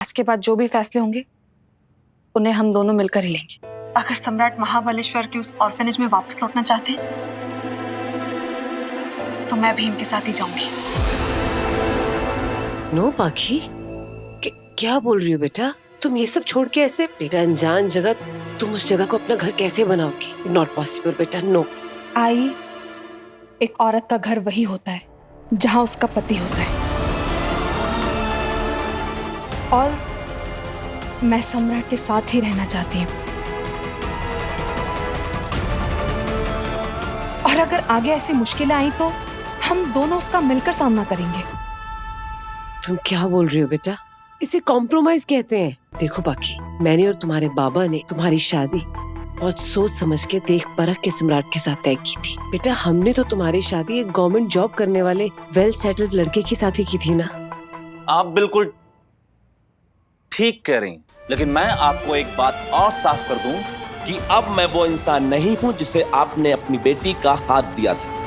आज के बाद जो भी फैसले होंगे उन्हें हम दोनों मिलकर ही लेंगे। अगर सम्राट महाबलेश्वर के उस ऑर्फेनेज में वापस लौटना चाहते हैं तो मैं भी इनके साथ ही जाऊंगी। नो पाखी, क्या बोल रही हो बेटा? तुम ये सब छोड़ के ऐसे बेटा अनजान जगह, तुम उस जगह को अपना घर कैसे बनाओगी? नॉट पॉसिबल बेटा, नो। आई, एक औरत का घर वही होता है जहां उसका पति होता है, और मैं सम्राट के साथ ही रहना चाहती हूँ। और अगर आगे ऐसी मुश्किलें आई तो हम दोनों उसका मिलकर सामना करेंगे। तुम क्या बोल रही हो बेटा? इसे कॉम्प्रोमाइज कहते हैं। देखो पाखी, मैंने और तुम्हारे बाबा ने तुम्हारी शादी बहुत सोच समझ के देख परख के सम्राट के साथ तय की थी। बेटा हमने तो तुम्हारी शादी एक गवर्नमेंट जॉब करने वाले वेल सेटल्ड लड़के के साथ ही की थी ना। आप बिल्कुल ठीक कह रही हैं, लेकिन मैं आपको एक बात और साफ कर दूं कि अब मैं वो इंसान नहीं हूं जिसे आपने अपनी बेटी का हाथ दिया था।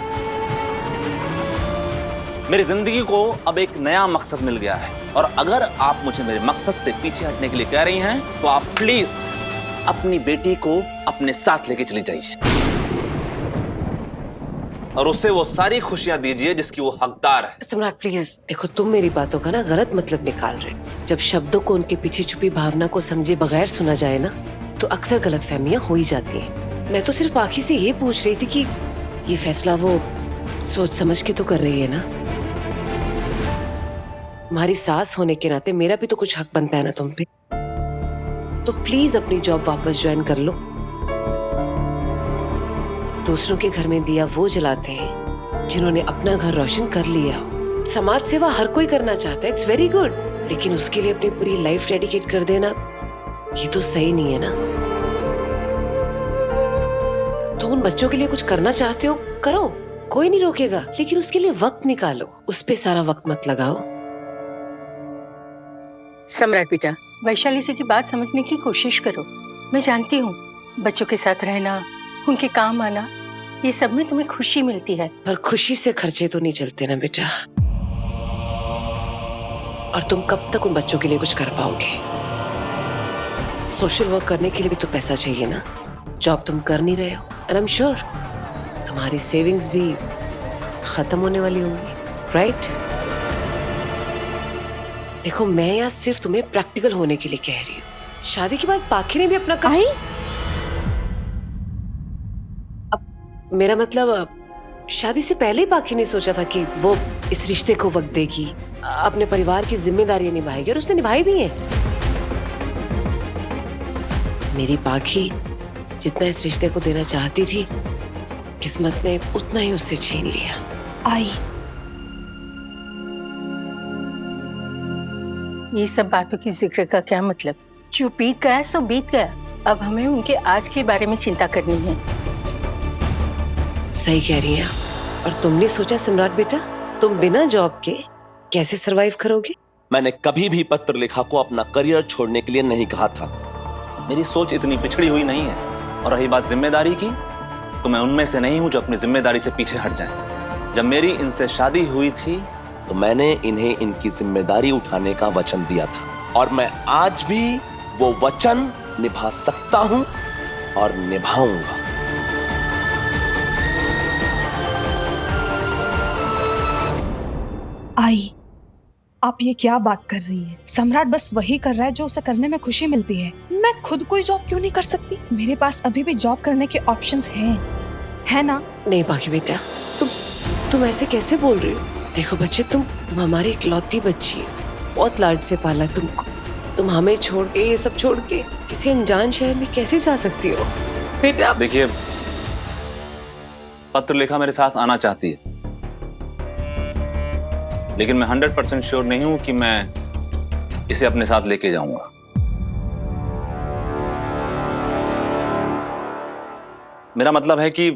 मेरी जिंदगी को अब एक नया मकसद मिल गया है, और अगर आप मुझे मेरे मकसद से पीछे हटने के लिए कह रही हैं तो आप प्लीज अपनी बेटी को अपने साथ लेके चली जाइए और उसे वो सारी खुशियां दीजिए जिसकी वो हकदार है। सम्राट प्लीज देखो, तुम मेरी बातों का ना गलत मतलब निकाल रहे हो। जब शब्दों को उनके पीछे छुपी भावना को समझे बगैर सुना जाए ना तो अक्सर गलतफहमियां हो ही जाती हैं। मैं तो सिर्फ आखी से ये पूछ रही थी कि ये फैसला वो सोच समझ के तो कर रही है ना। तुम्हारी सास होने के नाते मेरा भी तो कुछ हक बनता है ना तुम पे। तो प्लीज अपनी जॉब वापस ज्वाइन कर लो। दूसरों के घर में दिया वो जलाते हैं जिन्होंने अपना घर रोशन कर लिया हो। समाज सेवा हर कोई करना चाहता है, इट्स वेरी गुड, लेकिन उसके लिए अपनी पूरी लाइफ डेडिकेट कर देना ये तो सही नहीं है ना। तुम उन बच्चों के लिए कुछ करना चाहते हो, करो, कोई नहीं रोकेगा, लेकिन उसके लिए वक्त निकालो, उस पे सारा वक्त मत लगाओ। सम्राट बेटा, वैशाली जी की बात समझने की कोशिश करो। मैं जानती हूँ बच्चों के साथ रहना, उनके काम आना, ये सब में तुम्हें खुशी मिलती है, पर खुशी से खर्चे तो नहीं चलते ना बेटा। और तुम कब तक उन बच्चों के लिए कुछ कर पाओगे? सोशल वर्क करने के लिए भी तो पैसा चाहिए ना। जॉब तुम कर नहीं रहे हो, एंड आई एम श्योर तुम्हारी सेविंग्स भी खत्म होने वाली होंगी, राइट? देखो मैं यहाँ सिर्फ तुम्हें प्रैक्टिकल होने के लिए कह रही हूँ। शादी के बाद पाखी ने भी अपना आई, मेरा मतलब शादी से पहले ही पाखी ने सोचा था कि वो इस रिश्ते को वक्त देगी, अपने परिवार की जिम्मेदारियां निभाएगी, और उसने निभाई भी है। मेरी पाखी जितना इस रिश्ते को देना चाहती थी, किस्मत ने उतना ही उससे छीन लिया। आई, ये सब बातों की जिक्र का क्या मतलब? जो बीत गया सो बीत गया। अब हमें उनके आज के बारे में चिंता करनी है। सही कह रही हैं। और तुमने सोचा सम्राट बेटा, तुम बिना जॉब के कैसे सरवाइव करोगे? मैंने कभी भी पत्र लेखा को अपना करियर छोड़ने के लिए नहीं कहा था। मेरी सोच इतनी पिछड़ी हुई नहीं है, और रही बात जिम्मेदारी की, तो मैं उनमें से नहीं हूं जो अपनी जिम्मेदारी से पीछे हट जाए। जब मेरी इनसे शादी हुई थी तो मैंने इन्हें इनकी जिम्मेदारी उठाने का वचन दिया था, और मैं आज भी वो वचन निभा सकता हूं और निभाऊंगा। आई, आप ये क्या बात कर रही हैं? सम्राट बस वही कर रहा है जो उसे करने में खुशी मिलती है। मैं खुद कोई जॉब क्यों नहीं कर सकती? मेरे पास अभी भी जॉब करने के ऑप्शंस हैं, है ना? नहीं पाखी बेटा, तुम ऐसे कैसे बोल रही हो? देखो बच्चे, तुम हमारी इकलौती बच्ची हो, बहुत लाड से पाला तुमको। तुम हमें छोड़ के, ये सब छोड़ के किसी अनजान शहर में कैसे जा सकती हो बेटा? देखिए, पत्र लेखा मेरे साथ आना चाहती है, लेकिन मैं 100% श्योर नहीं हूं कि मैं इसे अपने साथ लेके जाऊंगा। मेरा मतलब है कि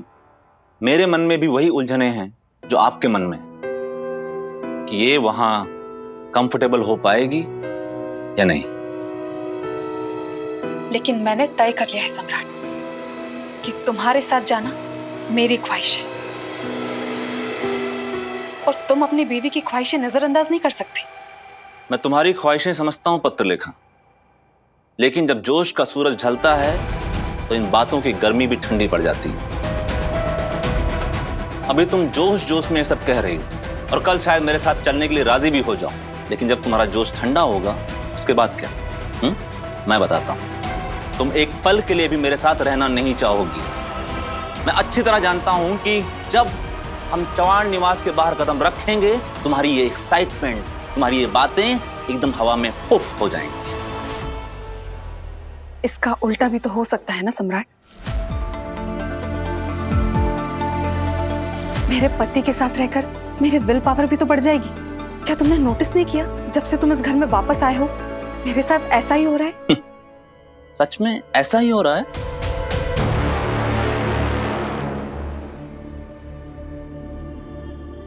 मेरे मन में भी वही उलझने हैं जो आपके मन में, कि ये वहां कंफर्टेबल हो पाएगी या नहीं। लेकिन मैंने तय कर लिया है सम्राट कि तुम्हारे साथ जाना मेरी ख्वाहिश है, और तुम अपनी बीवी की ख्वाहिशें नजरअंदाज नहीं कर सकते। मैं तुम्हारी ख्वाहिशें समझता हूं पत्रलेखा, लेकिन जब जोश का सूरज ढलता है तो इन बातों की गर्मी भी ठंडी पड़ जाती है। अभी तुम जोश जोश में ये सब कह रही हो और कल शायद मेरे साथ चलने के लिए राजी भी हो जाओ, लेकिन जब तुम्हारा जोश ठंडा होगा उसके बाद क्या? मैं बताता हूं। तुम एक पल के लिए भी मेरे साथ रहना नहीं चाहोगी। मैं अच्छी तरह जानता हूं कि जब हम चौहान निवास के बाहर कदम रखेंगे तुम्हारी ये एक्साइटमेंट, तुम्हारी ये बातें एकदम हवा में पुफ हो जाएंगी। इसका उल्टा भी तो हो सकता है ना सम्राट। मेरे पति के साथ रहकर मेरी विल पावर भी तो बढ़ जाएगी। क्या तुमने नोटिस नहीं किया जब से तुम इस घर में वापस आए हो मेरे साथ ऐसा ही हो रहा है? सच में ऐसा ही हो रहा है?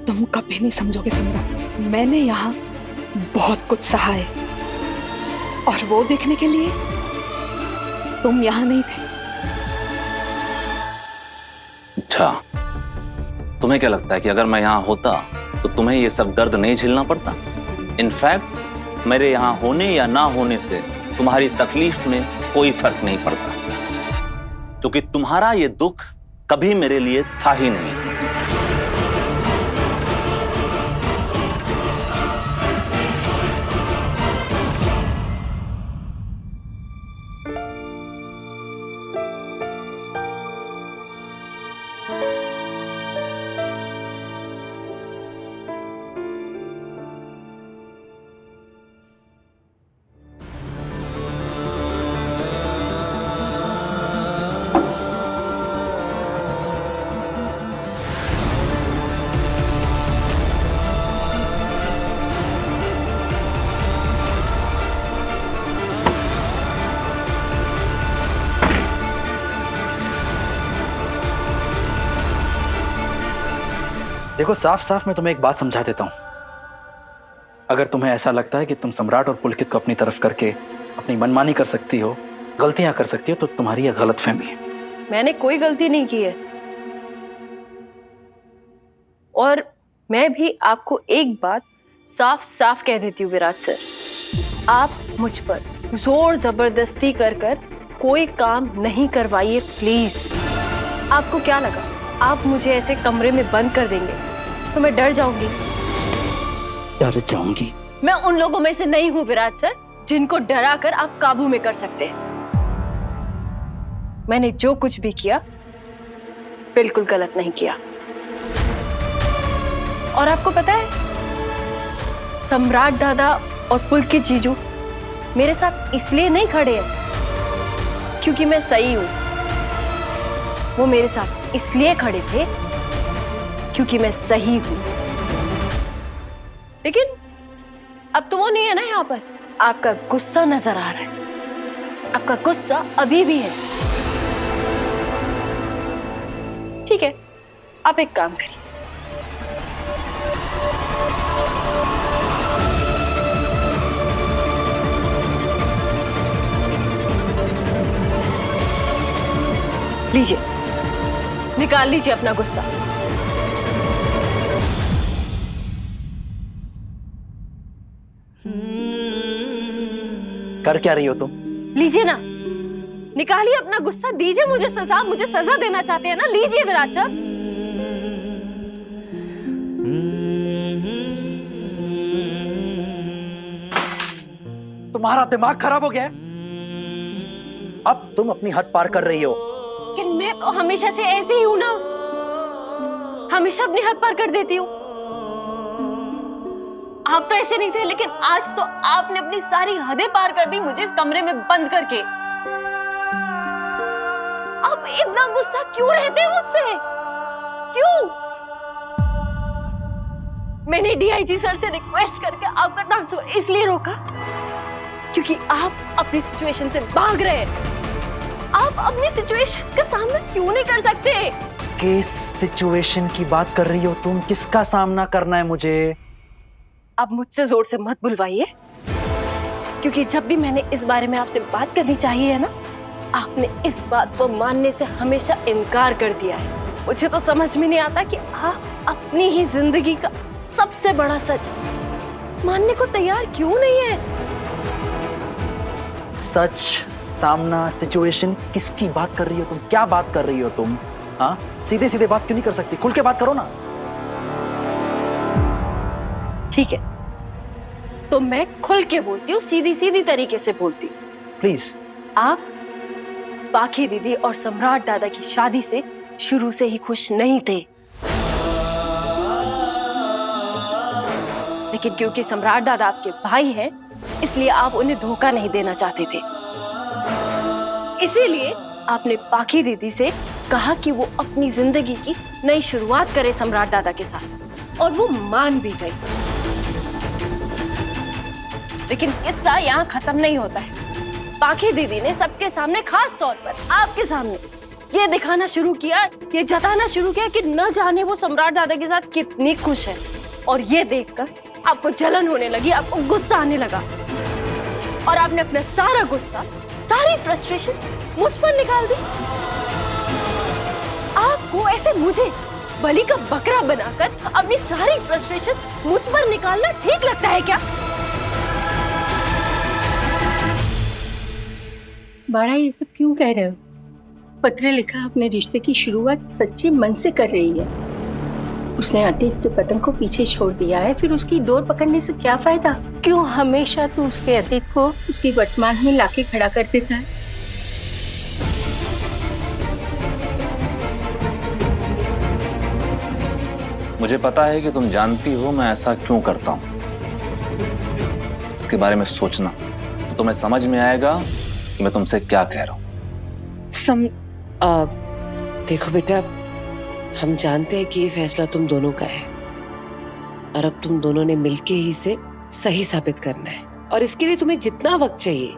तुम कभी नहीं समझोगे सम्राट, मैंने यहाँ बहुत कुछ सहा है और वो देखने के लिए तुम यहाँ नहीं थे। अच्छा, तुम्हें क्या लगता है कि अगर मैं यहाँ होता तो तुम्हें ये सब दर्द नहीं झेलना पड़ता? इनफैक्ट मेरे यहाँ होने या ना होने से तुम्हारी तकलीफ में कोई फर्क नहीं पड़ता, क्योंकि तुम्हारा ये दुख कभी मेरे लिए था ही नहीं। देखो, साफ साफ मैं तुम्हें एक बात समझा देता हूं। अगर तुम्हें ऐसा लगता है कि तुम सम्राट और पुलकित को अपनी तरफ करके अपनी मनमानी कर सकती हो, गलतियां कर सकती हो, तो तुम्हारी यह गलतफहमी है। मैंने कोई गलती नहीं की है और मैं भी आपको एक बात साफ साफ कह देती हूँ विराट सर, आप मुझ पर जोर जबरदस्ती कर कोई काम नहीं करवाइए प्लीज। आपको क्या लगा आप मुझे ऐसे कमरे में बंद कर देंगे तो मैं डर जाऊंगी? डर जाऊंगी? मैं उन लोगों में से नहीं हूं विराट सर जिनको डरा कर आप काबू में कर सकते हैं। मैंने जो कुछ भी किया बिल्कुल गलत नहीं किया। और आपको पता है, सम्राट दादा और पुलकित जीजू मेरे साथ इसलिए नहीं खड़े हैं क्योंकि मैं सही हूं, वो मेरे साथ इसलिए खड़े थे क्योंकि मैं सही हूं। लेकिन अब तो वो नहीं है ना यहाँ पर। आपका गुस्सा नजर आ रहा है, आपका गुस्सा अभी भी है। ठीक है, आप एक काम करिए, लीजिए, निकाल लीजिए अपना गुस्सा। कर क्या रही हो तुम? लीजिए ना, निकालिए अपना गुस्सा, दीजिए मुझे सजा। मुझे सजा देना चाहते हैं ना, लीजिए विराट सर। तुम्हारा दिमाग खराब हो गया है? अब तुम अपनी हद पार कर रही हो। लेकिन मैं तो हमेशा से ऐसे ही हूं ना, हमेशा अपनी हद पार कर देती हूँ। आप तो ऐसे नहीं थे, लेकिन आज तो आपने अपनी सारी हदें पार कर दी मुझे इस कमरे में बंद करके। आप इतना गुस्सा क्यों रहते हैं मुझसे? क्यों? मैंने डीआईजी सर से रिक्वेस्ट करके आपका ट्रांसफर इसलिए रोका क्योंकि आप अपनी सिचुएशन से भाग रहे हैं। आप अपनी सिचुएशन का सामना क्यों नहीं कर सकते? किस सिचुएशन की बात कर रही हो तुम? किसका सामना करना है मुझे? आप मुझसे जोर से मत बुलवाइए, क्योंकि जब भी मैंने इस बारे में आपसे बात करनी चाहिए है ना, आपने इस बात को मानने से हमेशा इनकार कर दिया है। मुझे तो समझ में नहीं आता कि आप अपनी ही जिंदगी का सबसे बड़ा सच मानने को तैयार क्यों नहीं है? सच, सामना, सिचुएशन, किसकी बात कर रही हो तुम? क्या बात कर रही हो तुम? हाँ, सीधे सीधे बात क्यों नहीं कर सकती? खुल के बात करो ना। ठीक है, तो मैं खुल के बोलती हूँ, सीधी सीधी तरीके से बोलती हूँ। प्लीज। आप पाखी दीदी और सम्राट दादा की शादी से शुरू से ही खुश नहीं थे, लेकिन क्योंकि सम्राट दादा आपके भाई हैं, इसलिए आप उन्हें धोखा नहीं देना चाहते थे। इसीलिए आपने पाखी दीदी से कहा कि वो अपनी जिंदगी की नई शुरुआत करे सम्राट दादा के साथ, और वो मान भी गई। लेकिन किस्सा यहाँ खत्म नहीं होता है। पाखी दीदी ने सबके सामने, खास तौर पर आपके सामने, ये दिखाना शुरू किया, ये जताना शुरू किया कि न जाने वो सम्राट दादा के साथ कितनी खुश है। और ये देखकर आपको जलन होने लगी, आपको गुस्सा आने लगा, और आपने अपना सारा गुस्सा, सारी फ्रस्ट्रेशन मुझ पर निकाल दी। आपको ऐसे मुझे बलि का बकरा बनाकर अपनी सारी फ्रस्ट्रेशन मुझ पर निकालना ठीक लगता है क्या? बाड़ा, ये सब क्यों कह रहे हो? पत्र लिखा अपने रिश्ते की शुरुआत सच्चे मन से कर रही है। उसने आदित्य पतंग को पीछे छोड़ दिया है, फिर उसकी डोर पकड़ने से क्या फायदा? क्यों हमेशा तू उसके अतीत को उसकी वर्तमान में लाके खड़ा कर देता है? मुझे पता है कि तुम जानती हो मैं ऐसा क्यों करता हूं। इसके बारे में सोचना तो तुम्हें समझ में आएगा कि मैं तुमसे क्या कह रहा हूं। देखो बेटा, हम जानते हैं कि ये फैसला तुम दोनों का है, और अब तुम दोनों ने मिलके ही इसे सही साबित करना है, और इसके लिए तुम्हें जितना वक्त चाहिए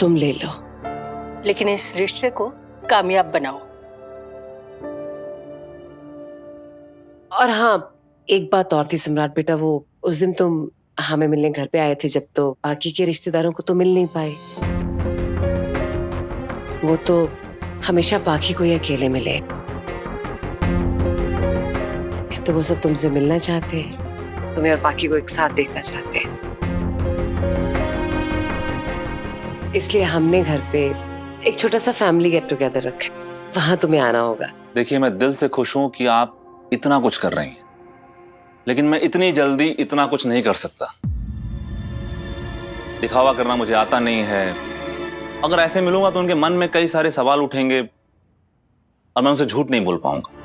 तुम ले लो। लेकिन इस रिश्ते को कामयाब बनाओ। और हाँ, एक बात और थी सम्राट बेटा, वो उस दिन तुम हमें मिलने घर पे आए थे जब, तो बाकी के रिश्तेदारों को तो मिल नहीं पाए। वो तो हमेशा पाखी को ही अकेले मिले, तो वो सब तुमसे मिलना चाहते हैं, तुम्हें और पाखी को एक साथ देखना चाहते हैं। इसलिए हमने घर पे एक छोटा सा फैमिली गेट टुगेदर रखा है, वहां तुम्हें आना होगा। देखिए, मैं दिल से खुश हूं कि आप इतना कुछ कर रही हैं, लेकिन मैं इतनी जल्दी इतना कुछ नहीं कर सकता। दिखावा करना मुझे आता नहीं है। अगर ऐसे मिलूंगा तो उनके मन में कई सारे सवाल उठेंगे और मैं उनसे झूठ नहीं बोल पाऊंगा।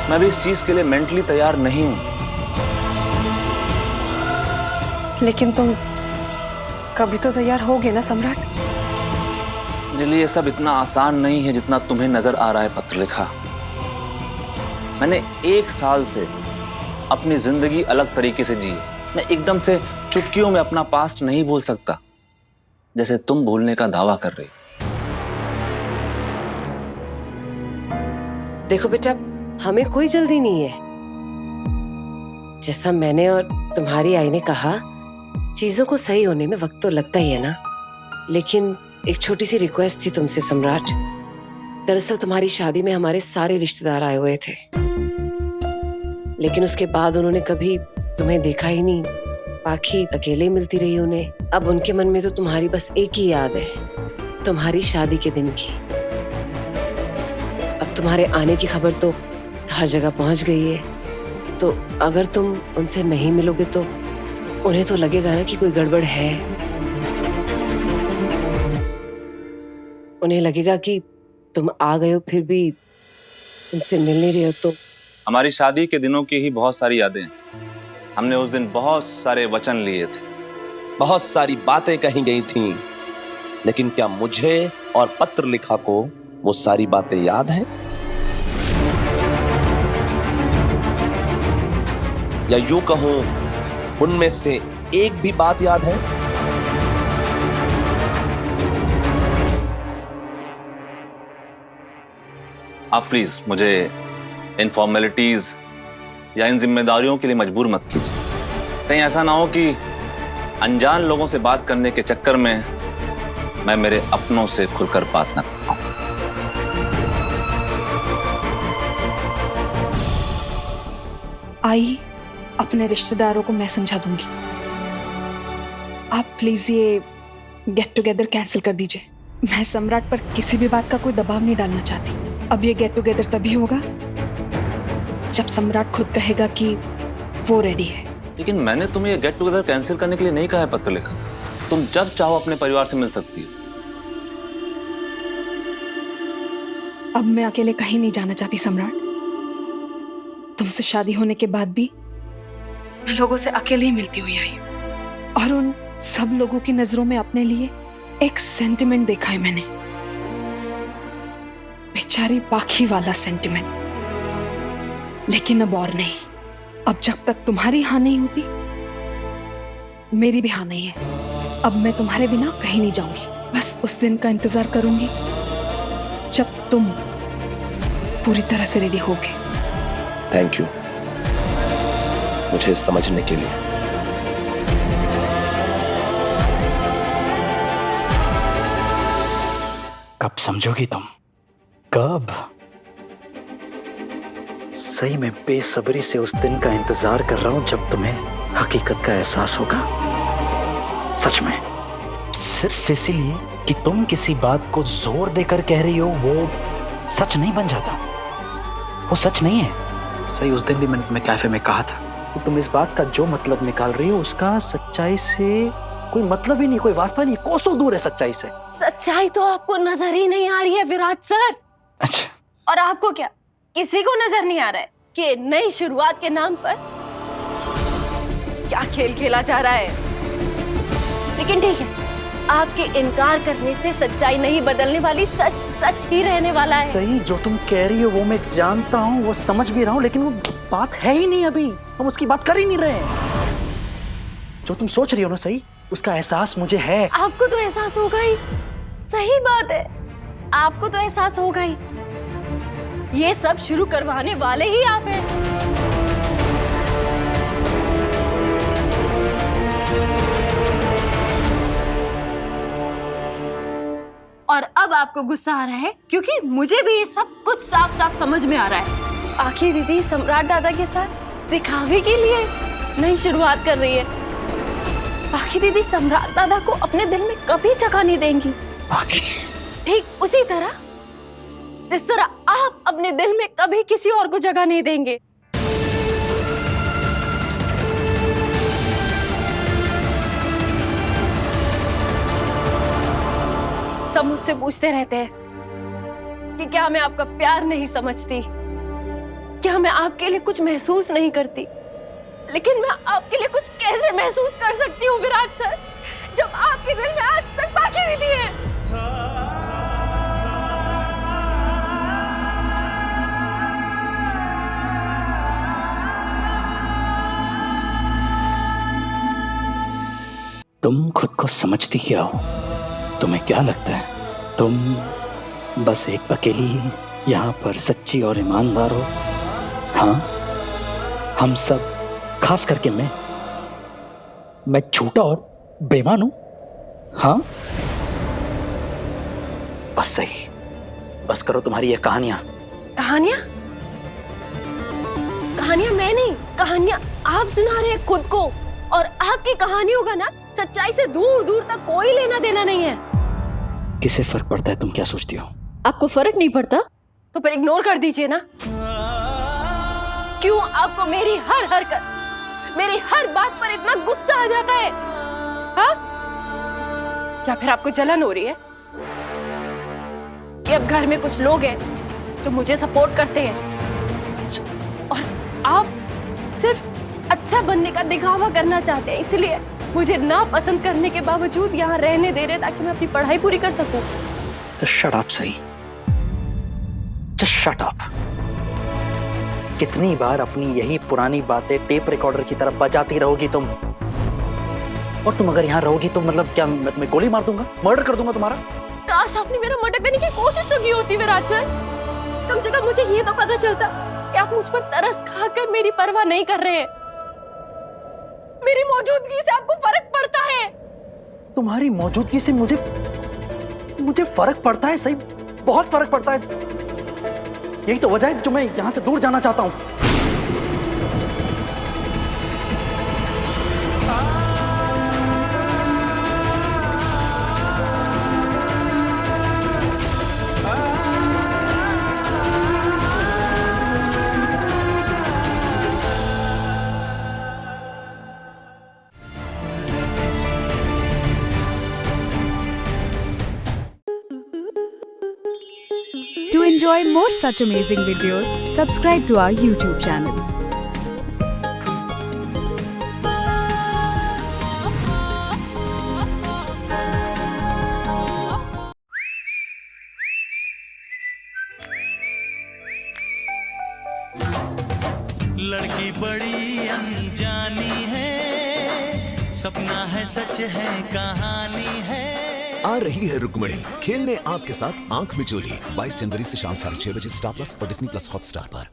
मैं भी इस चीज के लिए मेंटली तैयार नहीं हूं। लेकिन तुम कभी तो तैयार होगे ना सम्राट? मेरे लिए सब इतना आसान नहीं है जितना तुम्हें नजर आ रहा है पत्रलेखा। मैंने 1 साल से अपनी जिंदगी अलग तरीके से जी। मैं एकदम से चुटकियों में अपना पास्ट नहीं भूल सकता, जैसे तुम भूलने का दावा कर रही। देखो बेटा, हमें कोई जल्दी नहीं है। जैसा मैंने और तुम्हारी आई ने कहा, चीजों को सही होने में वक्त तो लगता ही है ना। लेकिन एक छोटी सी रिक्वेस्ट थी तुमसे सम्राट। दरअसल तुम्हारी शादी में हमारे सारे रिश्तेदार आए हुए थे, लेकिन उसके बाद उन्होंने कभी तुम्हें देखा ही नहीं। पाखी अकेले मिलती रही उन्हें। अब उनके मन में तो तुम्हारी बस एक ही याद है, तुम्हारी शादी के दिन की। अब तुम्हारे आने की खबर तो हर जगह पहुंच गई है, तो अगर तुम उनसे नहीं मिलोगे तो उन्हें तो लगेगा ना कि कोई गड़बड़ है। उन्हें लगेगा कि तुम आ गए हो फिर भी उनसे मिल नहीं रहे हो। तो हमारी शादी के दिनों की ही बहुत सारी यादें हैं। हमने उस दिन बहुत सारे वचन लिए थे, बहुत सारी बातें कही गई थीं, लेकिन क्या मुझे और पत्रलेखा को वो सारी बातें याद हैं? या यूं कहूं, उनमें से एक भी बात याद है? आप प्लीज मुझे इन फॉर्मेलिटीज या इन जिम्मेदारियों के लिए मजबूर मत कीजिए। कहीं ऐसा ना हो कि अनजान लोगों से बात करने के चक्कर में मैं मेरे अपनों से खुलकर बात न कर पाऊं। आई अपने रिश्तेदारों को मैं समझा दूंगी। आप प्लीज ये गेट टुगेदर कैंसिल कर दीजिए। मैं सम्राट पर किसी भी बात का कोई दबाव नहीं डालना चाहती। अब ये गेट टुगेदर तभी होगा जब सम्राट खुद कहेगा कि वो रेडी है। लेकिन मैंने तुम्हें ये गेट टुगेदर कैंसिल करने के लिए नहीं कहा है पत्रलेखा। तुम जब चाहो अपने परिवार से मिल सकती हो। अब मैं अकेले कहीं नहीं जाना चाहती सम्राट। तुमसे शादी होने के बाद भी मैं लोगों से अकेले ही मिलती हुई आई और उन सब लोगों की नजरों में अपने लिए एक सेंटिमेंट देखा है मैंने, बेचारी पाखी वाला सेंटिमेंट। लेकिन अब और नहीं। अब जब तक तुम्हारी हाँ नहीं होती मेरी भी हाँ नहीं है। अब मैं तुम्हारे बिना कहीं नहीं जाऊंगी। बस उस दिन का इंतजार करूंगी जब तुम पूरी तरह से रेडी होगे। थैंक यू मुझे समझने के लिए। कब समझोगी तुम? कब? सही में बेसब्री से उस दिन का इंतजार कर रहा हूं जब तुम्हें हकीकत का एहसास होगा। सच में, सिर्फ इसीलिए कि तुम किसी बात को जोर देकर कह रही हो वो सच नहीं बन जाता। वो सच नहीं है। सही उस दिन भी मैंने तुम्हें कैफे में कहा था कि तुम इस बात का जो मतलब निकाल रही हो उसका सच्चाई से कोई मतलब ही नहीं, कोई वास्ता नहीं, कोसों दूर है सच्चाई से। सच्चाई तो आपको नजर ही नहीं आ रही है विराट सर। अच्छा, और आपको क्या किसी को नजर नहीं आ रहा है कि नई शुरुआत के नाम पर क्या खेल खेला जा रहा है? लेकिन ठीक है, आपके इनकार करने से सच्चाई नहीं बदलने वाली, सच सच ही रहने वाला है। सही जो तुम कह रही हो वो मैं जानता हूँ, वो समझ भी रहा हूँ, लेकिन वो बात है ही नहीं। अभी हम उसकी बात कर ही नहीं रहे हैं। जो तुम सोच रही हो ना सही, उसका एहसास मुझे है। आपको तो एहसास होगा ही। सही बात है, आपको तो एहसास होगा ही। ये सब शुरू करवाने वाले ही आप हैं। और अब आपको गुस्सा आ रहा है क्योंकि मुझे भी ये सब कुछ साफ साफ समझ में आ रहा है। आखिर दीदी सम्राट दादा के साथ दिखावे के लिए नई शुरुआत कर रही है। बाकी दीदी सम्राट दादा को अपने दिल में कभी जगह नहीं देंगी। ठीक उसी तरह जिस तरह आप अपने दिल में कभी किसी और को जगह नहीं देंगे। सब मुझसे पूछते रहते हैं कि क्या मैं आपका प्यार नहीं समझती, क्या मैं आपके लिए कुछ महसूस नहीं करती। लेकिन मैं आपके लिए कुछ कैसे महसूस कर सकती हूँ विराट सर, जब आपके दिल में आज तक बाकी दीदी है। तुम खुद को समझती क्या हो? तुम्हें क्या लगता है तुम बस एक अकेली यहाँ पर सच्ची और ईमानदार हो? हाँ, हम सब, खास करके मैं झूठा और बेईमान हूं? हाँ, बस सही, बस करो तुम्हारी ये कहानियां। कहानियां? कहानियां मैं नहीं, कहानियां आप सुना रहे हैं खुद को। और आपकी कहानियों का ना सच्चाई से दूर दूर तक कोई लेना देना नहीं है। किसे फर्क पड़ता है तुम क्या सोचती हो? आपको फर्क नहीं पड़ता तो फिर इग्नोर कर दीजिए ना। क्यों आपको मेरी हर हरकत, मेरी हर बात पर इतना गुस्सा आ जाता है? हाँ? या फिर आपको जलन हो रही है कि अब घर में कुछ लोग हैं जो मुझे सपोर्ट करते हैं और आप सिर्फ अच्छा बनने का दिखावा करना चाहते हैं, इसलिए मुझे ना पसंद करने के बावजूद यहाँ रहने दे रहे ताकि मैं अपनी पढ़ाई पूरी कर सकूं। Just shut up, सही। Just shut up। कितनी बार अपनी यही पुरानी बातें टेप रिकॉर्डर की तरफ बजाती रहोगी तुम? और तुम अगर यहाँ रहोगी तो मतलब क्या मैं तुम्हें गोली मार दूंगा, मर्डर कर दूंगा तुम्हारा? काश आपने मेरा मर्डर करने की कोशिश तो की होती विराट सर। कम से कम मुझे ये तो पता चलता कि आप मुझ पर तरस खाकर मेरी परवाह नहीं कर रहे हैं। मेरी मौजूदगी से आपको फर्क पड़ता है। तुम्हारी मौजूदगी से मुझे फर्क पड़ता है, सही, बहुत फर्क पड़ता है। यही तो वजह है जो मैं यहां से दूर जाना चाहता हूं। enjoy more such amazing videos, subscribe to our YouTube channel. लड़की बड़ी अनजानी है, सपना है सच है कहानी है। आ रही है रुक्मणी खेलने आपके साथ आंख में चोली 22 जनवरी से शाम 6:30 बजे स्टार प्लस और डिज्नी प्लस हॉटस्टार पर।